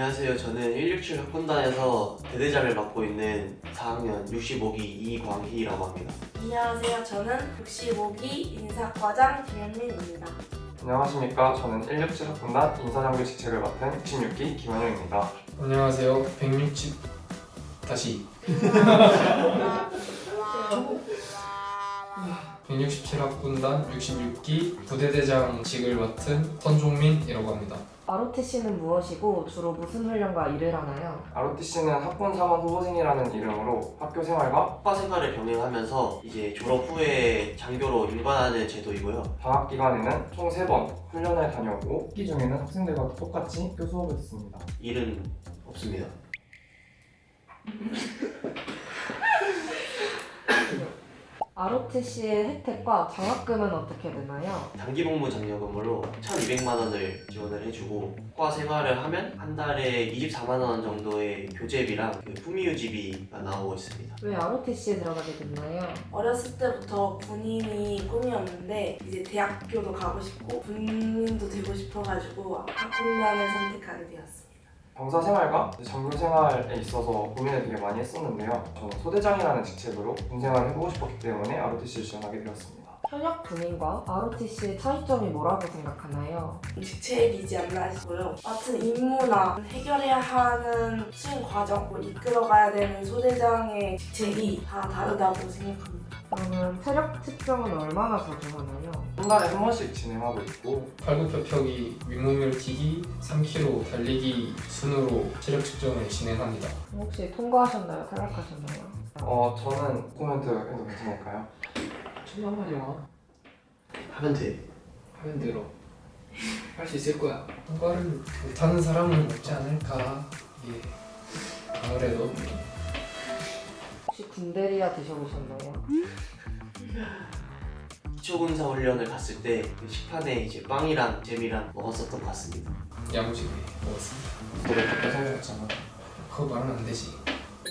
안녕하세요. 저는 167 학군단에서 대대장을 맡고 있는 4학년 65기 이광희라고 합니다. 안녕하세요. 저는 65기 인사과장 김현민입니다. 안녕하십니까. 저는 167 학군단 인사장교 직책을 맡은 66기 김원영입니다. 안녕하세요. 160 다시 167학군단 66기 부대대장직을 맡은 선종민이라고 합니다. ROTC는 무엇이고 주로 무슨 훈련과 일을 하나요? ROTC는 학군사관 후보생이라는 이름으로 학교 생활과 학과 생활을 병행하면서 이제 졸업 후에 장교로 임관하는 제도이고요. 방학 기간에는 총 3번 훈련을 다녀오고 학기 중에는 학생들과 똑같이 학교 수업을 듣습니다. 일은 없습니다. ROTC의 혜택과 장학금은 어떻게 되나요? 단기 복무 장려금으로 1,200만 원을 지원을 해주고 학과 생활을 하면 한 달에 24만 원 정도의 교재비랑 후미유지비가 나오고 있습니다. 왜 ROTC에 들어가게 됐나요? 어렸을 때부터 군인이 꿈이었는데 이제 대학교도 가고 싶고 군인도 되고 싶어가지고 학군단을 선택하게 되었습니다. 병사 생활과 장교 생활에 있어서 고민을 되게 많이 했었는데요. 저는 소대장이라는 직책으로 군 생활을 해보고 싶었기 때문에 ROTC를 지원하게 되었습니다. 현역 군인과 ROTC의 차이점이 뭐라고 생각하나요? 직책이지 않나 싶고요. 맡은 임무나 해결해야 하는 수행 과정, 이끌어가야 되는 소대장의 직책이 다 다르다고 생각합니다. 그러면 체력 측정은 얼마나 자주 하나요? 한 달에 한 번씩 진행하고 있고 팔굽혀펴기, 윗몸을 뛰기, 3km 달리기 순으로 체력 측정을 진행합니다. 혹시 통과하셨나요? 탈락하셨나요? 저는 코멘트 해도 괜찮을까요? 천만만 영화 하면 돼. 하면 들어 할 수 있을 거야. 통과를 못하는 사람은 없지 않을까. 예. 아무래도 혹시 군대리아 드셔보셨나요? 기초군사 훈련을 갔을 때그 식판에 이제 빵이랑 잼이랑 먹었었던 것 같습니다. 야무지게 먹었습니다. 노래 밖에 생각했잖아. 그거 말하면 안 되지.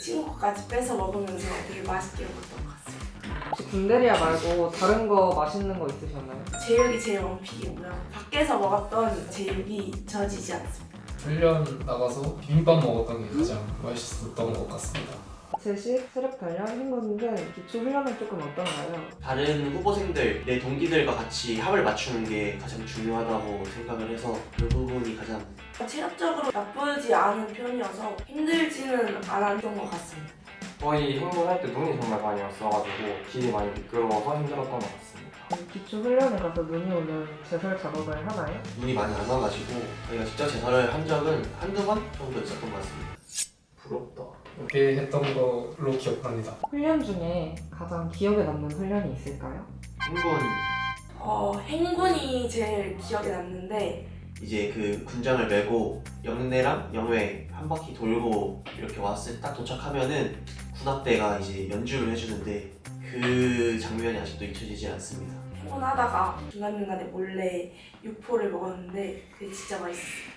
친구 거까지 뺏어 먹으면서 되게 맛있게 먹었던 것 같습니다. 혹시 군대리아 말고 다른 거 맛있는 거 있으셨나요? 제육이 제일 원픽이고요. 밖에서 먹었던 제육이 져지지 않습니다. 훈련 나가서 비빔밥 먹었던 게 가장 맛있었던 것 같습니다. 제식, 체력 단련, 행군 등 기초 훈련은 조금 어떤가요? 다른 후보생들, 내 동기들과 같이 합을 맞추는 게 가장 중요하다고 생각을 해서 그 부분이 가장 체력적으로 나쁘지 않은 편이어서 힘들지는 않았던 것 같습니다. 거의 행군할 때 눈이 정말 많이 왔어가지고 길이 많이 미끄러워서 힘들었던 것 같습니다. 기초 훈련에 가서 눈이 오면 제설 작업을 하나요? 눈이 많이 안 와가지고 저희가 직접 제설을 한 적은 한두 번 정도 있었던 것 같습니다. 부럽다. 이렇게 했던 걸로 기억합니다. 훈련 중에 가장 기억에 남는 훈련이 있을까요? 행군 행군이 제일 기억에 남는데 이제 그 군장을 메고 영내랑 영외 한 바퀴 돌고 이렇게 딱 도착하면은 군악대가 이제 연주를 해주는데 그 장면이 아직도 잊혀지지 않습니다. 행군하다가 중간중간에 몰래 육포를 먹었는데 그게 진짜 맛있었어요.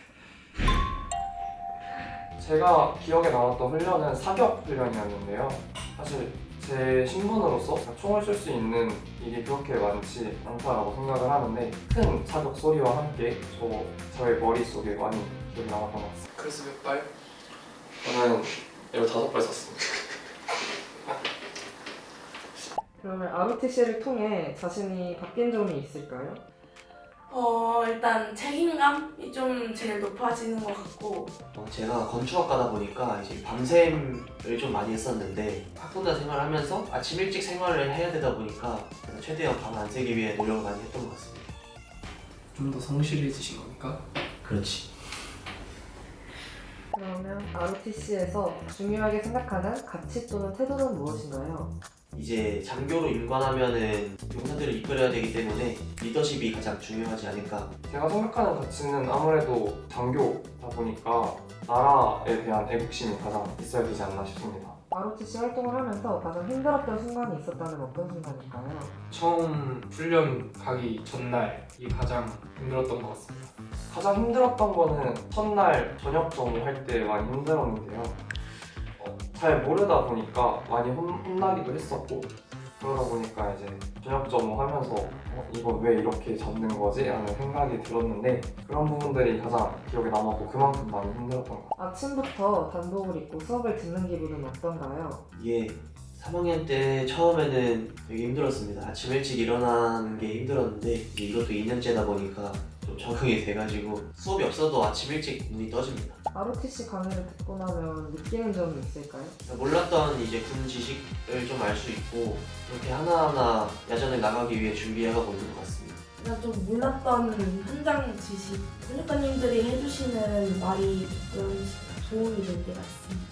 제가 기억에 남았던 훈련은 사격 훈련이었는데요. 사실 제 신분으로서 총을 쏠 수 있는 일이 그렇게 많지 않다고 생각을 하는데 큰 사격 소리와 함께 저의 머릿속에 많이 기억이 남았던 것 같습니다. 그래서 몇 발? 저는 15발 쐈습니다. 그러면 ROTC를 통해 자신이 바뀐 점이 있을까요? 일단 책임감이 좀 제일 높아지는 것 같고 제가 건축학과다 보니까 이제 밤샘을 좀 많이 했었는데 학군단 생활하면서 아침 일찍 생활을 해야 되다 보니까 제가 최대한 밤 안 새기 위해 노력을 많이 했던 것 같습니다. 좀 더 성실해지신 겁니까? 그렇지. 그러면 ROTC에서 중요하게 생각하는 가치 또는 태도는 무엇인가요? 이제 장교로 임관하면은 용사들을 이끌어야 되기 때문에 리더십이 가장 중요하지 않을까. 제가 생각하는 가치는 아무래도 장교다 보니까 나라에 대한 애국심이 가장 있어야 되지 않나 싶습니다. ROTC 활동을 하면서 가장 힘들었던 순간이 있었다면 어떤 순간일까요? 처음 훈련 가기 전날이 가장 힘들었던 것 같습니다. 가장 힘들었던 거는 첫날 저녁 정리할 때 많이 힘들었는데요. 잘 모르다 보니까 많이 혼나기도 했었고 그러다 보니까 이제 저녁 점호하면서 이건 왜 이렇게 잡는 거지? 라는 생각이 들었는데 그런 부분들이 가장 기억에 남았고 그만큼 많이 힘들었던 것 같아요. 아침부터 단복을 입고 수업을 듣는 기분은 어떤가요? 이게 3학년 때 처음에는 되게 힘들었습니다. 아침 일찍 일어나는 게 힘들었는데 이제 이것도 2년째다 보니까 좀 적응이 돼가지고 수업이 없어도 아침 일찍 눈이 떠집니다. ROTC 강의를 듣고 나면 느끼는 점이 있을까요? 몰랐던 이제 군 지식을 좀 알 수 있고 이렇게 하나하나 야전에 나가기 위해 준비해가고 있는 것 같습니다. 제가 좀 몰랐던 현장 지식, 훈육관님들이 해주시는 말이 조금 도움이 될 때가 있습니다.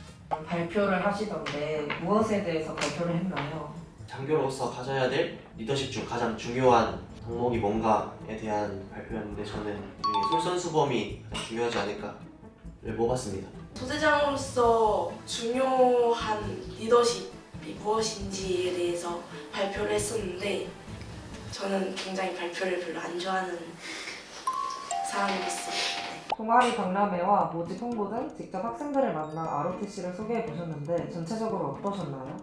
발표를 하시던데 무엇에 대해서 발표를 했나요? 장교로서 가져야 될 리더십 중 가장 중요한 덕목이 뭔가에 대한 발표였는데 저는 이 솔선수범이 가장 중요하지 않을까를 뽑았습니다. 소대장으로서 중요한 리더십이 무엇인지에 대해서 발표를 했었는데 저는 굉장히 발표를 별로 안 좋아하는 사람으로서 동아리 박람회와 모집 홍보 등 직접 학생들을 만나 ROTC를 소개해 보셨는데 전체적으로 어떠셨나요?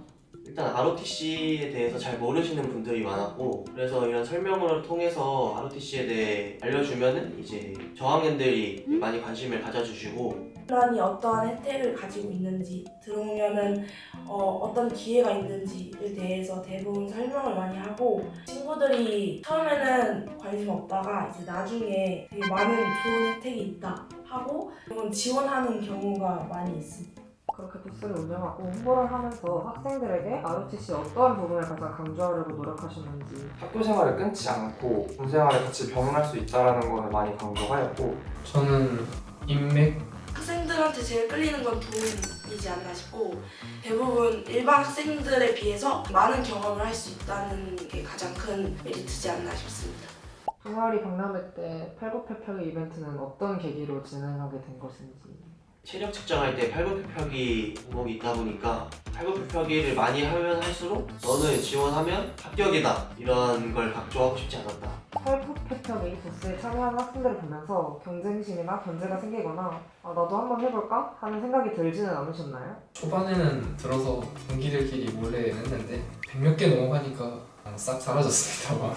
일단 ROTC에 대해서 잘 모르시는 분들이 많았고 그래서 이런 설명을 통해서 ROTC에 대해 알려주면은 이제 저학년들이 많이 관심을 가져주시고 훈련이 어떠한 혜택을 가지고 있는지 들어오면은 어떤 기회가 있는지에 대해서 대부분 설명을 많이 하고 친구들이 처음에는 관심 없다가 이제 나중에 되게 많은 좋은 혜택이 있다 하고 그건 지원하는 경우가 많이 있습니다. 그렇게 부스를 운영하고 홍보를 하면서 학생들에게 ROTC 어떠한 부분을 가장 강조하려고 노력하셨는지. 학교 생활을 끊지 않고 군 생활을 같이 병행할 수 있다는 것을 많이 강조하였고 저는 인맥 학생들한테 제일 끌리는 건 돈이지 않나 싶고 대부분 일반 학생들에 비해서 많은 경험을 할 수 있다는 게 가장 큰 메리트지 않나 싶습니다. 동아리 박람회 때 팔굽혀펴기 이벤트는 어떤 계기로 진행하게 된 것인지. 체력 측정할 때 팔굽혀펴기 종목이 있다 보니까 팔굽혀펴기를 많이 하면 할수록 너는 지원하면 합격이다 이런 걸 강조하고 싶지 않았다. 팔굽혀펴기 부스에 참여하는 학생들을 보면서 경쟁심이나 견제가 생기거나 나도 한번 해볼까? 하는 생각이 들지는 않으셨나요? 초반에는 들어서 동기들끼리 몰래 했는데 100몇 개 넘어가니까 싹 사라졌습니다.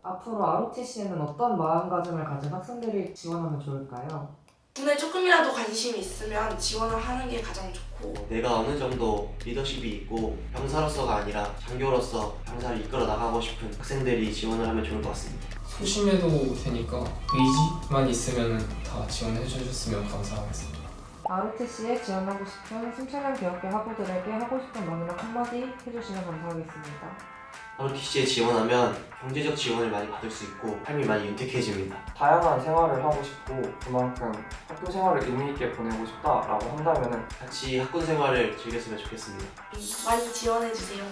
앞으로 ROTC에는 어떤 마음가짐을 가진 학생들이 지원하면 좋을까요? 군에 조금이라도 관심이 있으면 지원을 하는 게 가장 좋고 내가 어느 정도 리더십이 있고 병사로서가 아니라 장교로서 병사를 이끌어 나가고 싶은 학생들이 지원을 하면 좋을 것 같습니다. 소심해도 되니까 의지만 있으면 다 지원해 주셨으면 감사하겠습니다. ROTC에 지원하고 싶은 심창현 대학교 학우들에게 하고 싶은 마지막 한마디 해주시면 감사하겠습니다. ROTC에 지원하면 경제적 지원을 많이 받을 수 있고 삶이 많이 윤택해집니다. 다양한 생활을 하고 싶고 그만큼 학교 생활을 의미 있게 보내고 싶다라고 한다면은 같이 학군 생활을 즐겼으면 좋겠습니다. 많이 지원해주세요.